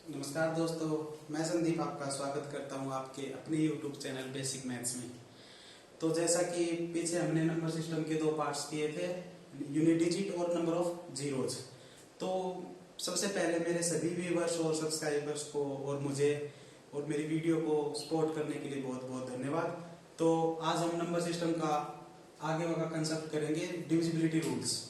नमस्कार दोस्तों, मैं संदीप आपका स्वागत करता हूं आपके अपने YouTube चैनल बेसिक मैथ्स में। तो जैसा कि पीछे हमने नंबर सिस्टम के दो पार्ट्स किए थे, यूनिट डिजिट और नंबर ऑफ जीरोज। तो सबसे पहले मेरे सभी व्यूअर्स और सब्सक्राइबर्स को और मुझे और मेरी वीडियो को सपोर्ट करने के लिए बहुत बहुत धन्यवाद। तो आज हम नंबर सिस्टम का आगे का कंसेप्ट करेंगे, divisibility rules.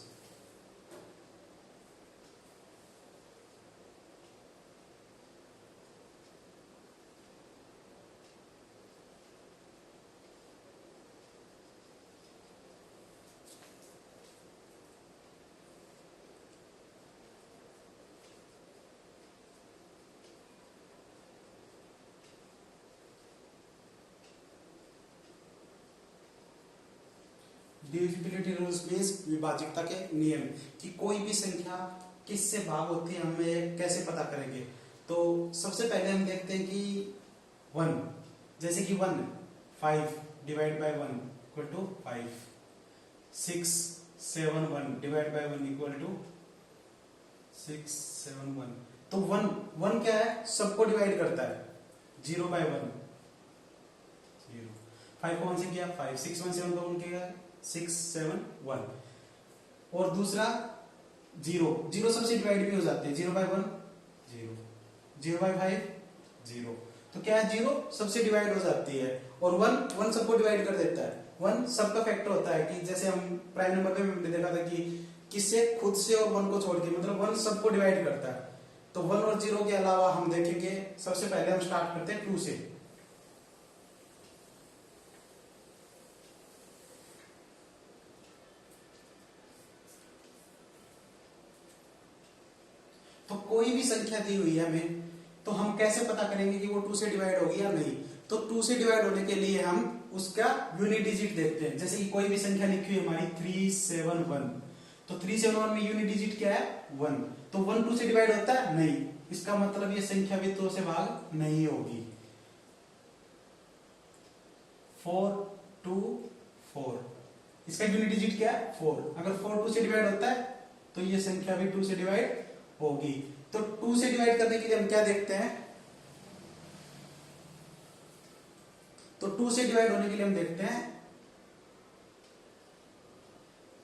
Divisibility rules means विभाज्यता के नियम कि कोई भी संख्या किससे भाग होती है, हम ये कैसे पता करेंगे। तो सबसे पहले हम देखते हैं कि 1, जैसे कि 1 5 divide by 1 equal to 5, 6 7 1 divide by 1 equal to 6 7 1। तो 1 क्या है, सबको डिवाइड करता है, 0 बाय 1 0। 5 को 1 से किया 5, 6 1 7 को 1 किया 6 7 1। और दूसरा 0 सबसे डिवाइड भी हो जाते हैं, 0 बाय 1 0, 0 बाय 5 0। तो क्या है, 0 सबसे डिवाइड हो जाती है और 1 सबको डिवाइड कर देता है। 1 सबका फैक्टर होता है कि जैसे हम प्राइम नंबर पे हमने देखा था कि किससे, खुद से और 1 को छोड़ के, मतलब 1 सबको डिवाइड करता है। तो 1 और 0 के अलावा हम देखेंगे, सबसे पहले हम स्टार्ट करते हैं 2 से। तो कोई भी संख्या दी हुई है हमें, तो हम कैसे पता करेंगे कि वो 2 से डिवाइड होगी या नहीं। तो 2 से डिवाइड होने के लिए हम उसका यूनिट डिजिट देखते हैं। जैसे कि कोई भी संख्या लिखी हुई हमारी 3 7 1, तो 3 7 1 में यूनिट डिजिट क्या है, 1। तो 1 2 से डिवाइड होता है नहीं, इसका मतलब ये संख्या भी 2 से भाग नहीं होगी। 4 2 4, इसका यूनिट डिजिट क्या है, 4। अगर 4 2 से डिवाइड होता है तो ये संख्या भी 2 से डिवाइड होगी। तो 2 से डिवाइड करने के लिए हम क्या देखते हैं, तो 2 से डिवाइड होने के लिए हम देखते हैं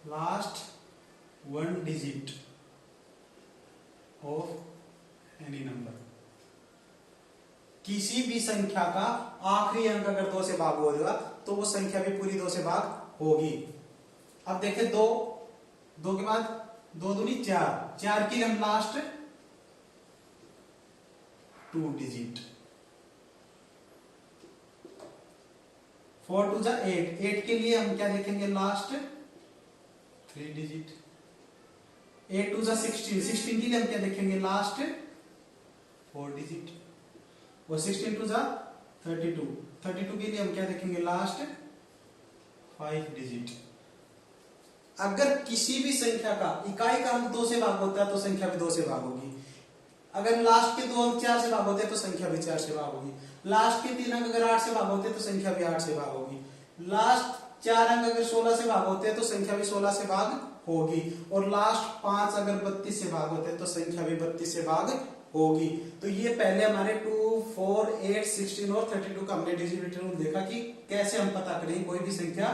last 1 digit of any number. किसी भी संख्या का आखिरी अंक अगर 2 से भाग होगा तो वो संख्या भी पूरी 2 से भाग होगी। अब देखें 2 के बाद 2 दूनी 4 की हम लास्ट 2 डिजिट। 4 2 जा 8 के लिए हम क्या देखेंगे, लास्ट 3 डिजिट। 8 2 जा 16 के लिए हम क्या देखेंगे, लास्ट 4 डिजिट। और 16 2 जा 32 के लिए हम क्या देखेंगे, लास्ट 5 डिजिट। अगर किसी भी संख्या का इकाई का अंक 2 से भाग होता है तो संख्या भी 2 से भाग होगी। अगर लास्ट के 2 अंक 4 से भाग होते हैं तो संख्या भी 4 से भाग होगी। लास्ट के 3 अंक अगर 8 से भाग होते हैं तो संख्या भी 8 से भाग होगी। लास्ट 4 अंक अगर 16 से भाग होते हैं तो संख्या भी 16 से भाग होगी। और लास्ट 5 अगर 32 से भाग होते हैं तो संख्या भी 32 से भाग होगी। तो ये पहले हमारे 2 4 8 16 और 32 का हमने डिविजिबिलिटी रूल देखा कि कैसे हम पता करेंगे कोई भी संख्या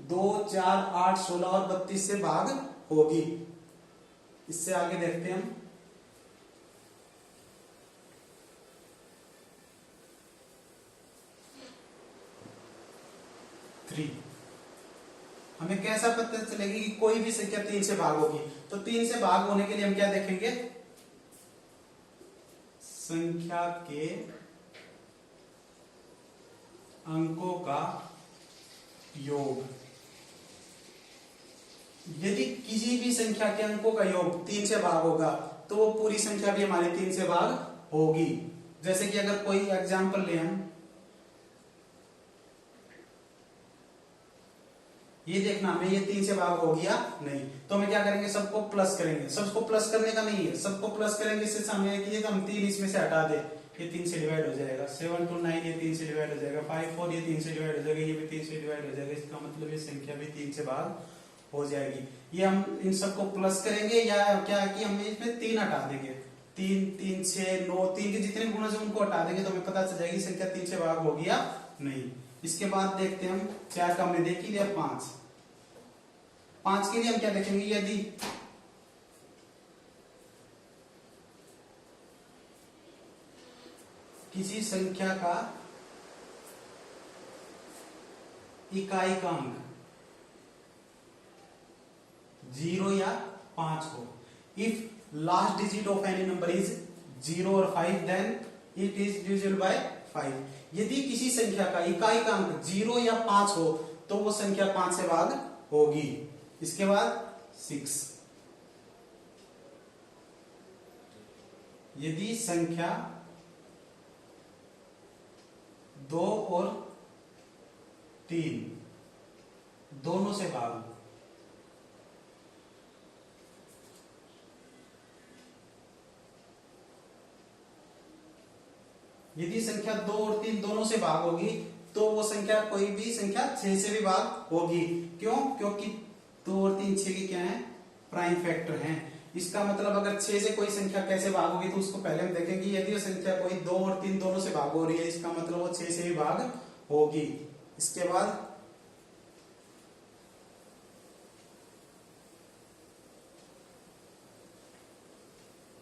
2 4 8 16 और 32 से भाग होगी। इससे आगे देखते हैं हम 3। हमें कैसा पता चलेगी कि कोई भी संख्या 3 से भाग होगी। तो 3 से भाग होने के लिए हम क्या देखेंगे, संख्या के अंकों का योग। यदि किसी भी संख्या के अंकों का योग 3 से भाग होगा तो वो पूरी संख्या भी हमारी 3 से भाग होगी। जैसे कि अगर कोई एग्जांपल ले हम, ये देखना हमें ये 3 से भाग हो गया नहीं, तो हमें क्या करेंगे, सबको प्लस करेंगे। सबको प्लस करने का नहीं है, सबको प्लस करेंगे इससे हमें कि हम 3 इसमें से हटा दे, ये 3 से डिवाइड हो जाएगा। 7 2 9 ये 3 से डिवाइड हो जाएगा। 5 4 ये 3 से डिवाइड हो जाएगा, ये भी 3 से डिवाइड हो जाएगा। इसका मतलब ये संख्या भी 3 से भाग हो जाएगी। ये हम इन सबको प्लस करेंगे या क्या कि हम इसमें 3 हटा देंगे, 3 3 6 9, 3 के जितने गुणज है उनको हटा देंगे तो हमें पता चल जाएगी संख्या 3 से भाग होगी या नहीं। इसके बाद देखते हैं हम 4 का हमने देख ही लिया, 5 के लिए हम क्या देखेंगे, यदि किसी संख्या का इकाई का अंक 0 या 5 हो, if last digit of any number is 0 और 5 then it is divisible by 5। यदि किसी संख्या का इकाई का अंक 0 या 5 हो तो वो संख्या 5 से भाग होगी। इसके बाद 6, यदि संख्या 2 और 3 दोनों से भाग, यदि संख्या 2 और 3 दोनों से भाग होगी तो वो संख्या कोई भी संख्या 6 से भी भाग होगी। क्यों? क्योंकि 2 और 3 6 के क्या है, प्राइम फैक्टर हैं। इसका मतलब अगर 6 से कोई संख्या कैसे भाग होगी तो उसको पहले हम देखेंगे। यदि वो संख्या कोई 2 और 3 दोनों से भाग हो रही है इसका मतलब वो 6 से भी भाग होगी। इसके बाद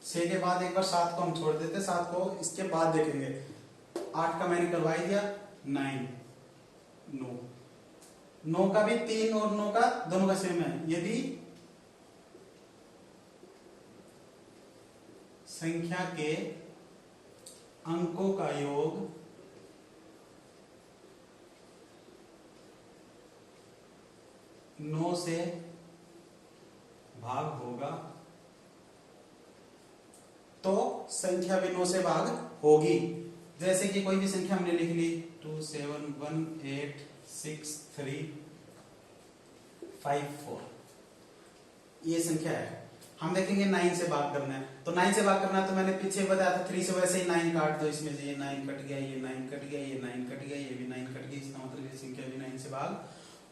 6 के बाद एक बार 7 को हम छोड़ देते, 7 को इसके बाद देखेंगे। 8 का मैंने करवा ही दिया, 9 9 का भी 3 और 9 का दोनों का सेम है। यदि संख्या के अंकों का योग 9 से भाग होगा तो संख्या भी 9 से भाग होगी। जैसे कि कोई भी संख्या हमने लिख ली 2 7 1 8 6 3 5 4, ये संख्या है। हम देखेंगे 9 से भाग करना है, तो 9 से भाग करना है तो मैंने पीछे बताया था 3 से वैसे ही 9 काट दो, इसमें से ये 9 कट गया, ये 9 कट गया, ये 9 कट गया, ये भी 9 कट गया। इसका मतलब ये संख्या भी 9 से भाग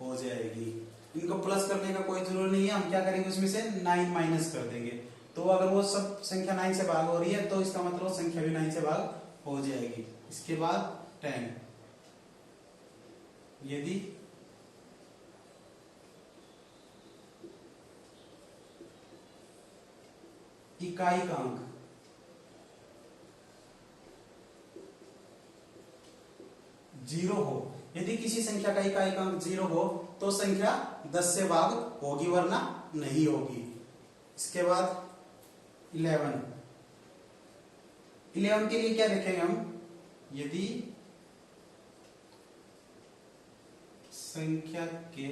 हो जाएगी। इनको प्लस करने का कोई जरूरत नहीं है, हम क्या करेंगे उसमें से 9 माइनस कर देंगे। तो अगर वो सब संख्या 9 से भाग हो रही है तो इसका मतलब संख्या भी 9 से भाग हो जाएगी। इसके बाद 10, यदि इकाई का अंक 0 हो, यदि किसी संख्या का इकाई का अंक 0 हो तो संख्या 10 से भाग होगी वरना नहीं होगी। इसके बाद 11 के लिए क्या देखेंगे हम, यदि संख्या के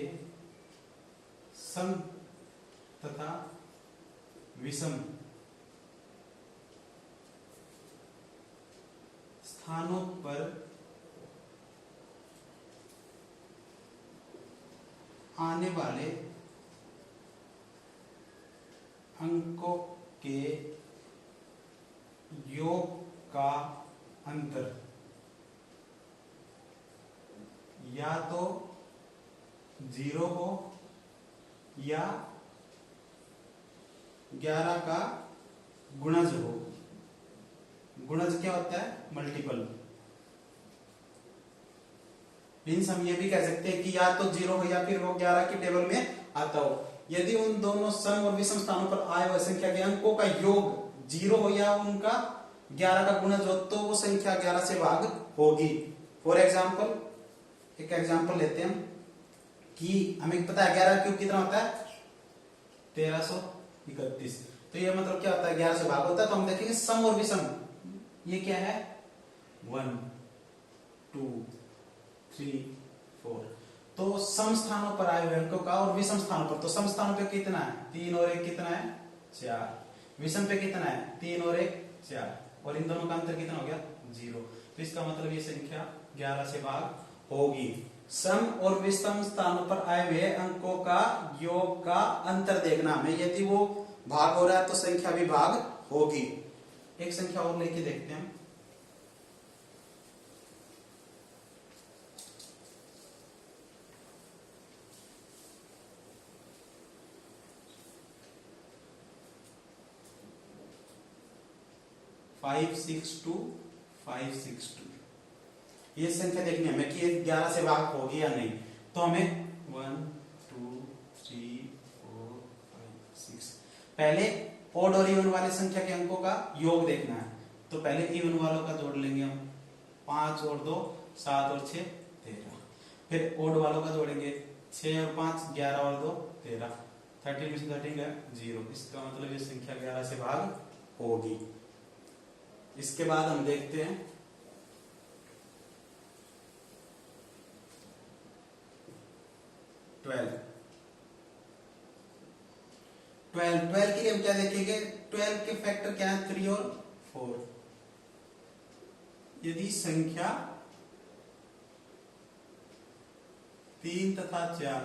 सम तथा विषम स्थानों पर आने वाले अंकों के योग का अंतर या तो 0 हो या 11 का गुणज हो। गुणज क्या होता है, मल्टीपल। मीन्स हम ये भी कह सकते हैं कि या तो 0 हो या फिर वो 11 के टेबल में आता हो। यदि उन दोनों सम और विषम स्थानों पर आए हुए संख्या के अंकों का योग 0 हो या उनका 11 का गुणज हो तो वो संख्या 11 से भाग होगी। फॉर एग्जाम्पल, एक एग्जाम्पल लेते हैं हम कि हमें पता है 11 क्यूब कितना होता है, 1331। तो ये मतलब क्या होता है, 11 से भाग होता है। तो हम देखेंगे सम और विषम, ये क्या है, 1 2 3 4। तो सम स्थानों पर आए हुए अंकों का और विषम स्थानों पर, तो सम स्थानों पे कितना है, 3 और 1 कितना है, 4। विषम पे कितना है, 3 और 1 4, और इन दोनों का अंतर कितना हो गया, 0। तो इसका मतलब ये संख्या 11 से भाग होगी। सम और विषम स्थानों पर आए हुए अंकों का योग का अंतर देखना हमें, यदि वो भाग हो रहा है तो संख्या भी भाग होगी। एक संख्या और लेके देखते हैं। 562 562। ये संख्या देखनी है हमें कि ये 11 से भाग होगी या नहीं। तो हमें 1 2 3 4 5 6 पहले ओड और इवन वाले संख्या के अंकों का योग देखना है। तो पहले इवन वालों का जोड़ लेंगे हम, 5 और 2 7 और 6 13। फिर ओड वालों का जोड़ेंगे, 6 और 5 11 और 2 13। 13 में से 13 गया 0। इसका मतलब ये संख्या 11 से भाग होगी। इसके बाद हम देखते हैं 12 के लिए हम क्या देखेंगे, 12 के फैक्टर क्या है, 3 और 4। यदि संख्या 3 तथा 4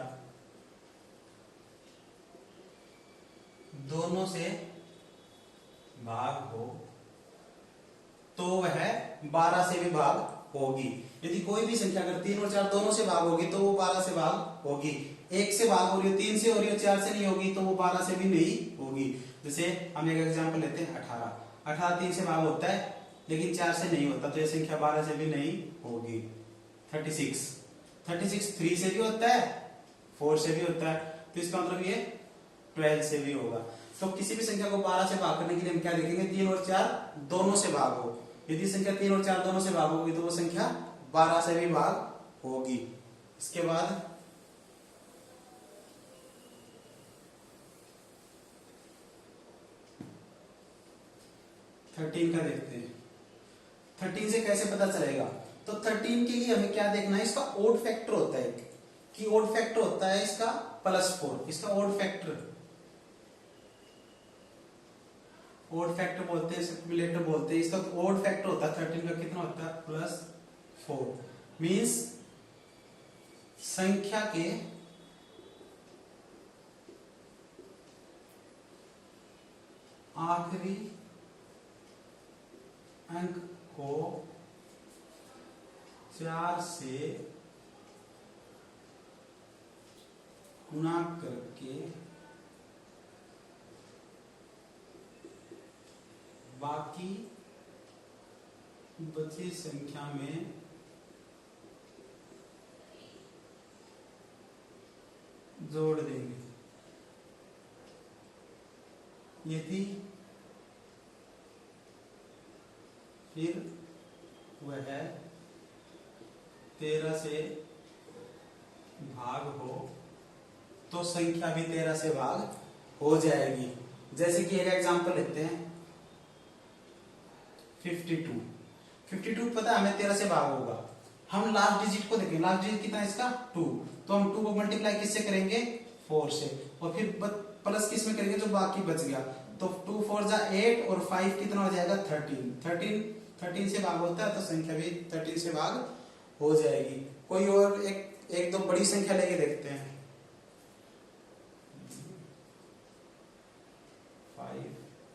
दोनों से भाग हो तो वह 12 से भी भाग होगी। यदि कोई भी संख्या अगर 3 और 4 दोनों से भाग होगी तो वो 12 से भाग होगी। 1 से भाग हो रही हो, 3 से हो रही हो, 4 से नहीं होगी तो वो 12 से भी नहीं होगी। जैसे हम एक एग्जांपल लेते हैं 18 3 से भाग होता है लेकिन 4 से नहीं होता, तो ये संख्या 12 से भी नहीं होगी। 36 3 से भी होता है, 4 से भी होता है, तो इसका मतलब ये 12 से भी होगा। तो किसी भी संख्या को 12 से भाग करने के लिए हम क्या देखेंगे, 3 और 4 दोनों से भाग हो। यदि संख्या 3 और 4 दोनों से भाग होगी तो वो संख्या 12 से भी भाग होगी। इसके बाद 13 का देखते हैं। 13 से कैसे पता चलेगा, तो 13 के लिए हमें क्या देखना है, इसका ओड फैक्टर होता है कि ओड फैक्टर होता है इसका +4। इसका ओड फैक्टर बोलते हैं, सिम्युलेटर बोलते हैं। इसका ओड फैक्टर होता है 13 का, कितना होता है, +4। मींस संख्या के आखिरी अंक को 4 से गुणा करके बाकी बची संख्या में जोड़ देंगे। यदि फिर वह 13 से भाग हो तो संख्या भी 13 से भाग हो जाएगी। जैसे कि एक एग्जांपल लेते हैं 52 पता है हमें 13 से भाग होगा। हम लास्ट डिजिट को देखें, लास्ट डिजिट कितना है इसका, 2। तो हम 2 को मल्टीप्लाई किससे करेंगे, 4 से, और फिर प्लस किस में करेंगे जो बाकी बच गया। तो 2 4 जा 8 और 5 कितना हो जाएगा, 13 से भाग होता है तो संख्या भी 13 से भाग हो जाएगी। कोई और एक दो बड़ी संख्या लेके देखते हैं। 5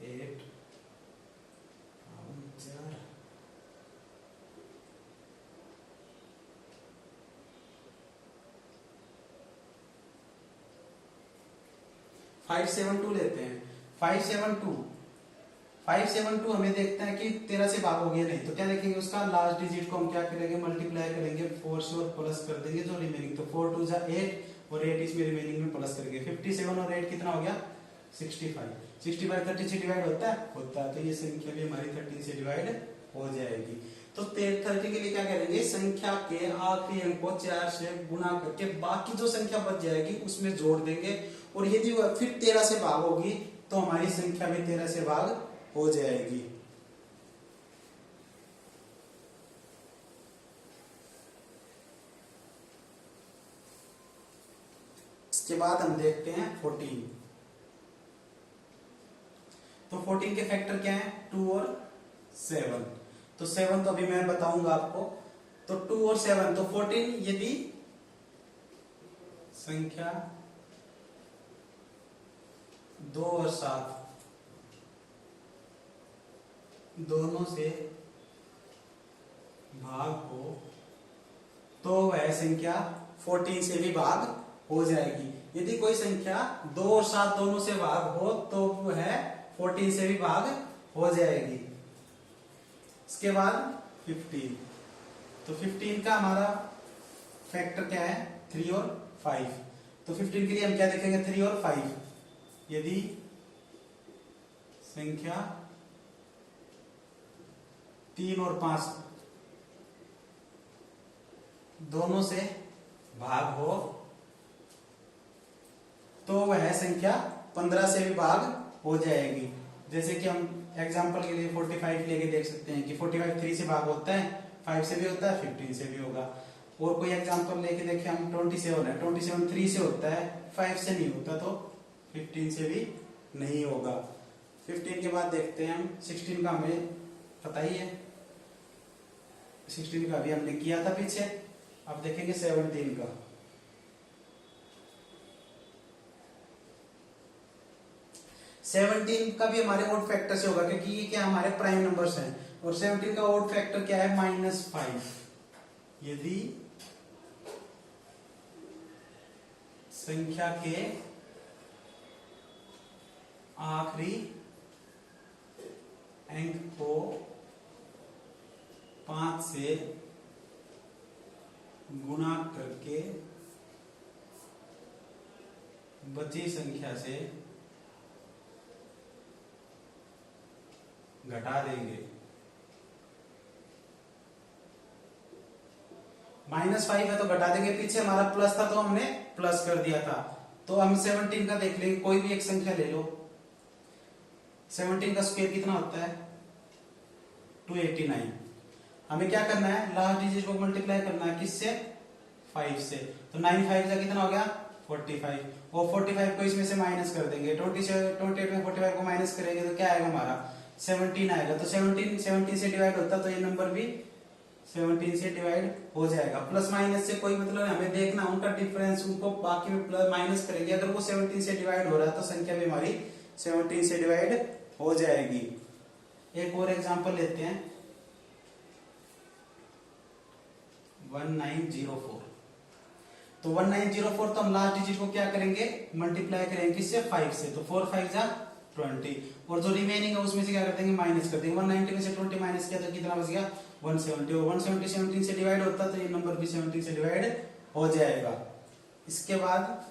8 4 572 लेते हैं। 572 हमें देखते हैं कि 13 से भाग हो गया नहीं, तो क्या देखेंगे, उसका लास्ट डिजिट को हम क्या करेंगे, मल्टीप्लाई करेंगे 4 से और प्लस कर देंगे जो रिमेनिंग। तो 4 2 जा 8 और 8 इसमें रिमेनिंग में प्लस करेंगे। 57 और 8 कितना हो गया, 65। 30 से डिवाइड होता है, तो ये संख्या भी हमारी 30 से डिवाइड हो जाएगी। तो 30 के लिए क्या करेंगे, संख्या के आखिरी अंक को 4 से गुणा करके बाकी जो संख्या बच जाएगी उसमें जोड़ देंगे, और यदि वह फिर 13 से भाग होगी तो हमारी संख्या भी 13 से भाग हो जाएगी। इसके बाद हम देखते हैं 14। तो 14 के फैक्टर क्या है, 2 और 7। तो 7 तो अभी मैं बताऊंगा आपको। तो 2 और 7 तो 14, यदि संख्या 2 और 7 दोनों से भाग हो तो वह संख्या 14 से भी भाग हो जाएगी। यदि कोई संख्या 2 और 7 दोनों से भाग हो तो वह 14 से भी भाग हो जाएगी। इसके बाद 15। तो 15 का हमारा फैक्टर क्या है? 3 और 5। तो 15 के लिए हम क्या देखेंगे? 3 और 5। यदि संख्या 3 और 5 दोनों से भाग हो तो वह संख्या 15 से भी भाग हो जाएगी। जैसे कि हम एग्जांपल के लिए 45 लेके देख सकते हैं कि 45 3 से भाग होता है, 5 से भी होता है, 15 से भी होगा। और कोई एग्जांपल लेके देखें हम 27 है, 27 3 से होता है, 5 से नहीं होता, तो 15 से भी नहीं होगा। 15 के बाद देखते हैं हम 16 का, हमें पता ही है 16 का भी हमने किया था पीछे। अब देखेंगे 17 का। 17 का भी हमारे ओड फैक्टर से होगा क्योंकि ये क्या हमारे प्राइम नंबर्स हैं। और 17 का ओड फैक्टर क्या है? -5। यदि संख्या के आखिरी अंक को 5 से गुणा करके बची संख्या से घटा देंगे। -5 है तो घटा देंगे, पीछे हमारा प्लस था तो हमने प्लस कर दिया था। तो हम 17 का देख लेंगे, कोई भी एक संख्या ले लो। 17 का स्क्वायर कितना होता है? 289। हमें क्या करना है? लास्ट डिजिट को मल्टीप्लाई करना है किससे? 5 से। तो 9 5 का कितना हो गया? 45। और 45 को इसमें से माइनस कर देंगे। 28 में 45 को माइनस करेंगे तो क्या आएगा हमारा? 17 आएगा। तो 17 से डिवाइड होता तो ये नंबर भी 17 से डिवाइड हो जाएगा। प्लस माइनस से कोई मतलब नहीं, हमें देखना उनका डिफरेंस, उनको बाकी में प्लस माइनस करेंगे। अगर वो 17 से डिवाइड हो रहा है तो संख्या भी हमारी 17 से डिवाइड हो जाएगी। एक और एग्जांपल लेते हैं 1904। तो 1904 तो हम लास्ट डिजिट को क्या करेंगे? मल्टीप्लाई करेंगे किससे? 5 से। तो 4 5 जा 20। और जो रिमेनिंग है उसमें से क्या कर देंगे? माइनस कर देंगे। 190 में से 20 माइनस किया तो कितना बच गया? 170। और 170 17 से डिवाइड होता तो ये नंबर भी 17 से डिवाइड हो जाएगा। इसके बाद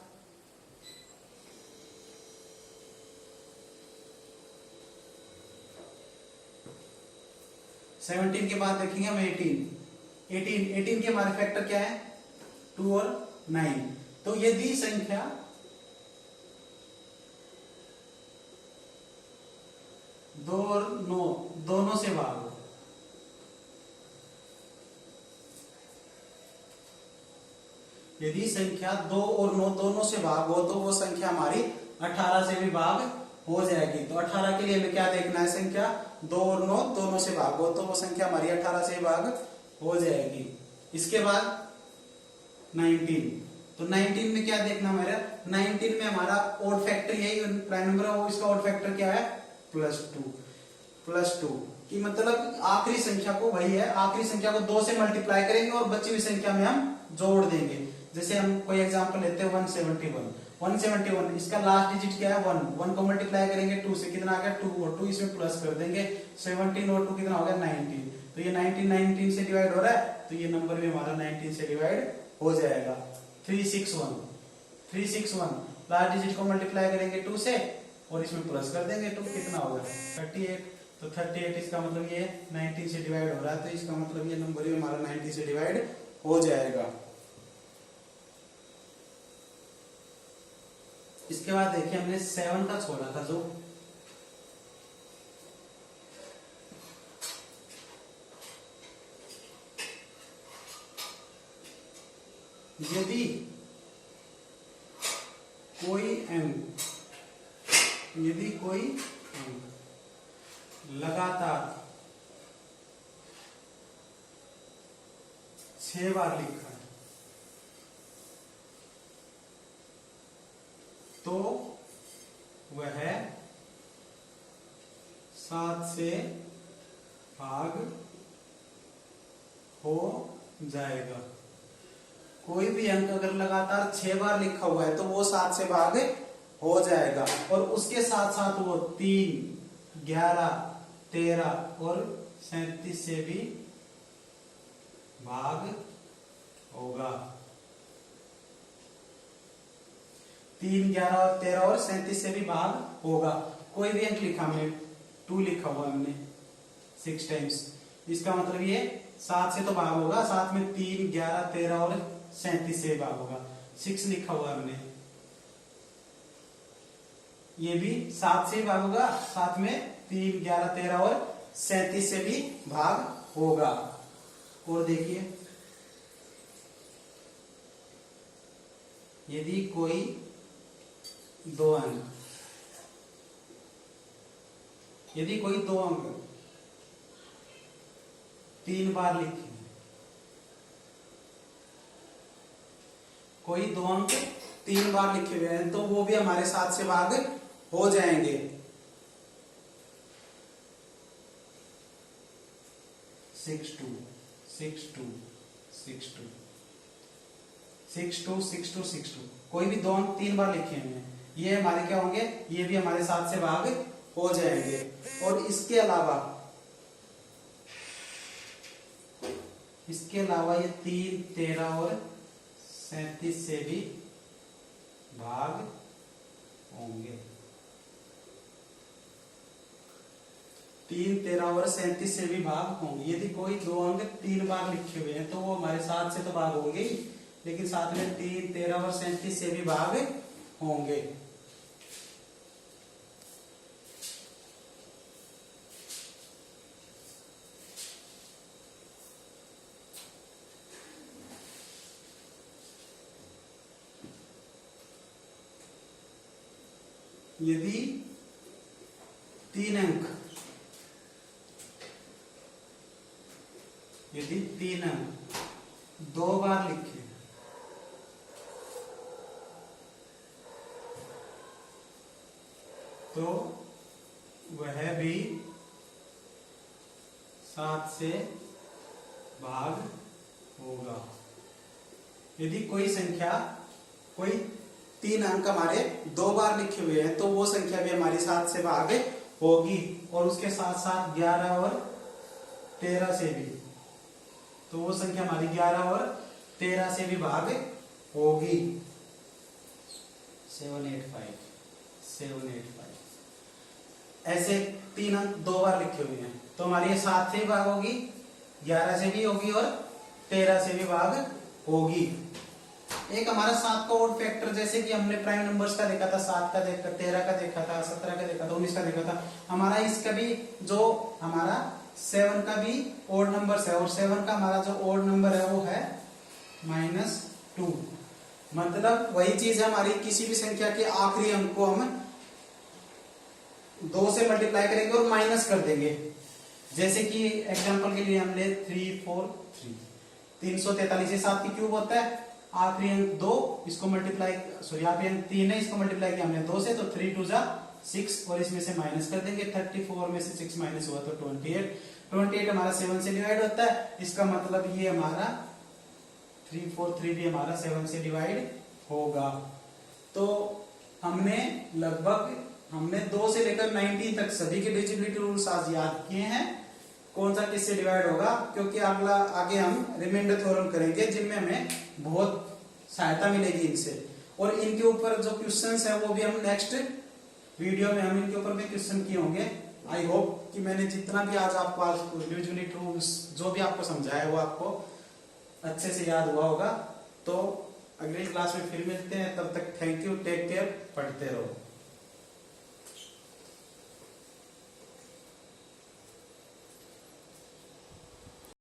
सेवनटीन के बाद देखेंगे हम 18 के हमारे फैक्टर क्या है? 2 और 9। तो यदि संख्या 2 और 9 दोनों से भाग हो, यदि संख्या 2 और 9 दोनों से भाग हो तो वो संख्या हमारी 18 से भी भाग हो जाएगी। तो 18 के लिए हमें क्या देखना है? संख्या 2 और 9 दोनों से भाग हो तो वो संख्या हमारी 18 से भाग हो जाएगी। इसके बाद 19। तो 19 में क्या देखना हमारा? 19 में हमारा ओड फैक्टर यही प्राइम नंबर है, वो इसका ओड फैक्टर क्या है? +2 कि मतलब आखिरी संख्या को वही है, आखिरी संख्या को 2 से मल्टीप्लाई करेंगे और बची हुई संख्या में हम जोड़ देंगे। जैसे हम कोई एग्जांपल लेते हैं 171। इसका लास्ट डिजिट क्या है? 1 को मल्टीप्लाई करेंगे 2 से, कितना आ गया? 2 और 2 इसमें प्लस कर देंगे। 17 और 2 कितना हो गया? 19। तो ये 19 से डिवाइड हो रहा है तो ये नंबर भी हमारा 19 से डिवाइड हो जाएगा। 361 लास्ट डिजिट को मल्टीप्लाई करेंगे 2 से और इसमें प्लस कर देंगे 2, कितना होगा? 38। तो 38 इसका मतलब ये 19 से डिवाइड हो रहा है तो इसका मतलब ये नंबर भी हमारा 19 से डिवाइड हो जाएगा। इसके बाद देखिए हमने 7 का छोड़ा था, जो यदि कोई अंक लगातार 6 बार लिखा है तो वह 7 से भाग हो जाएगा। कोई भी अंक अगर लगातार 6 बार लिखा हुआ है तो वो 7 से भाग हो जाएगा। और उसके साथ साथ वो 3, 11, 13 और 37 से भी भाग होगा। 3, 11 और 13 और 37 से भी भाग होगा। कोई भी अंक लिखा हमने, 2 लिखा हुआ हमने 6 टाइम्स, इसका मतलब ये 7 से तो भाग होगा, साथ में 3, 11, 13 और 37 से भाग होगा। 6 लिखा हुआ हमने, ये भी 7 से भाग होगा, साथ में 3, 11, 13 और 37 से भी भाग होगा। और देखिए, यदि कोई दो अंक, यदि कोई दो अंक 3 बार लिखे, कोई दो अंक 3 बार लिखे हुए हैं, तो वो भी हमारे 7 से भाग हो जाएंगे। 6 2 6 2 6 2 6 2 6 2 6 2, कोई भी दो अंक 3 बार लिखे हुए हैं, ये हमारे क्या होंगे, ये भी हमारे 7 से भाग हो जाएंगे। और इसके अलावा ये 3, 13 और 37 से भी भाग होंगे। 3, 13 और 37 से भी भाग होंगे। यदि कोई दो अंक 3 बार लिखे हुए हैं, तो वो हमारे 7 से तो भाग होंगे ही, लेकिन साथ में 3, 13 और 37 से भी भाग होंगे। यदि 3 अंक, यदि 3 अंक 2 बार लिखे, तो वह भी 7 से भाग होगा। यदि कोई संख्या, कोई 3 अंक हमारे 2 बार लिखे हुए हैं, तो वो संख्या भी हमारी 7 से भाग होगी। और उसके साथ साथ 11 और 13 से भी, तो वो संख्या हमारी 11 और 13 से भी भाग होगी। 7 8 5 7 8 5, ऐसे 3 अंक 2 बार लिखे हुए हैं, तो हमारी ये 7 से भी भाग होगी, 11 से भी होगी और 13 से भी भाग होगी। एक हमारा 7 का ओड फैक्टर, जैसे कि हमने प्राइम नंबर्स का देखा था, 7 का देखा, 13 का देखा था, 17 का देखा था, 19 का देखा था, हमारा इसका भी जो हमारा 7 का भी ओड नंबर है, और 7 का हमारा जो ओड नंबर है वो है -2। मतलब वही चीज है, हमारी किसी भी संख्या के आखिरी अंक को हम 2 से मल्टीप्लाई करेंगे और माइनस कर देंगे। जैसे कि एग्जांपल के लिए हमने 3 4 3, 343 से 7 की क्यूब होता है, आखिरी अंक 2, इसको मल्टीप्लाई, सॉरी यहाँ पे अंक 3 है, इसको मल्टीप्लाई किया हमने 2 से, तो 3 2 जा 6, और इसमें से माइनस कर देंगे। 34 में से 6 माइनस हुआ तो 28, 28 हमारा 7 से डिवाइड होता है, इसका मतलब ये हमारा 343 भी हमारा 7 से डिवाइड होगा। तो हमने 2 से लेकर 19 तक सभी के डिविजिबिलिटी रूल्स आज याद किए हैं, कौन सा किससे डिवाइड होगा, क्योंकि आगे हम रिमाइंडर थ्योरम करेंगे, जिनमें हमें बहुत सहायता मिलेगी इनसे। और इनके ऊपर जो क्वेश्चंस है वो भी हम नेक्स्ट वीडियो में हम इनके ऊपर भी क्वेश्चन किए होंगे। आई होप कि मैंने जितना भी आज आपको डिविजिबिलिटी रूल्स जो भी आपको समझाया है वो आपको अच्छे से याद हुआ होगा। तो अगली क्लास में फिर मिलते हैं, तब तक थैंक यू, टेक केयर, पढ़ते रहो।